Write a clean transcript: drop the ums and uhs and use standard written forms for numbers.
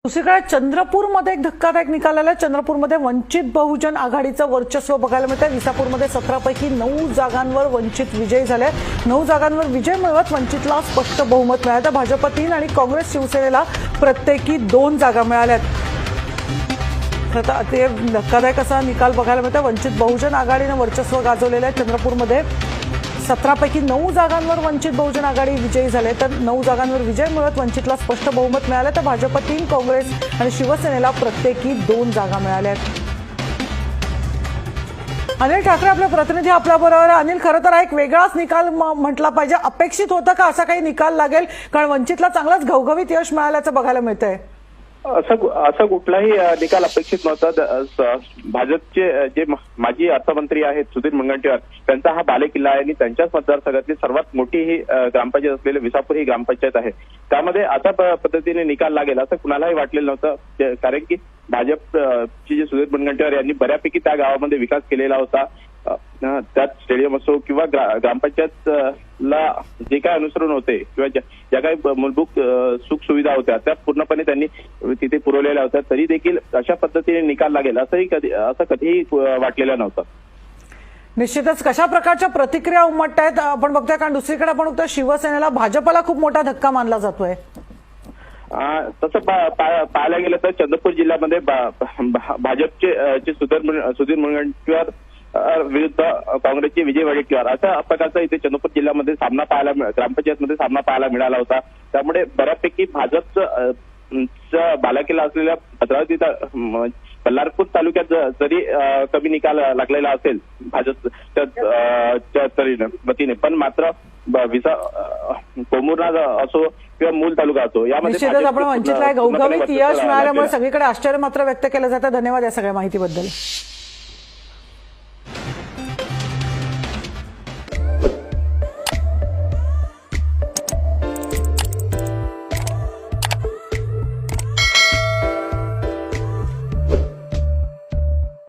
दुसरीकडे चंद्रपूरमध्ये एक धक्कादायक निकाल आला। चंद्रपूरमध्ये वंचित बहुजन आघाडीचं वर्चस्व बघायला मिळतं। विसापूरमध्ये 17 पैकी 9 जागांवर वंचित विजयी झाले। 9 जागांवर विजय मिळवत वंचितला स्पष्ट बहुमत मिळालं। भाजप 3 आणि काँग्रेस शिवसेनेला प्रत्येकी 2 जागा मिळाल्यात। ते धक्कादायक असा निकाल बघायला मिळतो। वंचित बहुजन आघाडीने वर्चस्व गाजवलेलं आहे। चंद्रपूरमध्ये 17 पैकी 9 जागांवर वंचित बहुजन आघाडी विजयी झाले, तर 9 जागांवर विजय मिळवत वंचितला स्पष्ट बहुमत मिळालं। तर भाजप 3, काँग्रेस आणि शिवसेनेला प्रत्येकी 2 जागा मिळाल्या। अनिल ठाकरे आपले प्रतिनिधी आपल्याबरोबर। अनिल, खरं तर हा एक वेगळाच निकाल म्हटला पाहिजे। अपेक्षित होतं का असा काही निकाल लागेल? कारण वंचितला चांगलाच घवघवीत यश मिळाल्याचं बघायला मिळतंय। असं कुठलाही निकाल अपेक्षित नव्हता। भाजपचे जे माजी अर्थमंत्री आहेत सुधीर मुनगंटीवार, त्यांचा हा बालेकिल्ला आहे आणि त्यांच्याच मतदारसंघातली सर्वात मोठी ही ग्रामपंचायत असलेली विसापूर ही ग्रामपंचायत आहे। त्यामध्ये अशा पद्धतीने निकाल लागेल असं कुणालाही वाटलेलं नव्हतं, कारण की भाजपचे जे सुधीर मुनगंटीवार यांनी बऱ्यापैकी त्या गावामध्ये विकास केलेला होता। त्यात स्टेडियम असो किंवा ग्रामपंचायतला जे काही अनुसरण होते किंवा ज्या काही मूलभूत सुख सुविधा होत्या त्या पूर्णपणे त्यांनी तिथे पुरवलेल्या होत्या, तरी देखील अशा पद्धतीने निकाल लागेल असं कधीही वाटलेलं नव्हतं। निश्चितच कशा प्रकारच्या प्रतिक्रिया उमटतायत आपण बघतोय, कारण दुसरीकडे आपण बघतोय शिवसेनेला भाजपला खूप मोठा धक्का मानला जातोय। तसं पाहायला गेलं तर चंद्रपूर जिल्ह्यामध्ये भाजपचे सुधीर मुनगंटीवार विरुद्ध काँग्रेसचे विजय वडेट्टीवार अशा प्रकारचा इथे चंद्रपूर जिल्ह्यामध्ये ग्रामपंचायतमध्ये सामना पाहायला मिळाला होता। त्यामुळे बऱ्यापैकी भाजपचा बालेकिल्ला असलेल्या भद्रावती बल्लारपूर तालुक्यात जरी कमी निकाल लागलेला असेल भाजपच्या वतीने, पण मात्र कोमुरनाथ असो किंवा मूल तालुका असो यामध्ये आपण वंचितला घवघवीत यश मिळाल्यामुळे सगळीकडे आश्चर्य मात्र व्यक्त केलं जातं। धन्यवाद या सगळ्या माहितीबद्दल।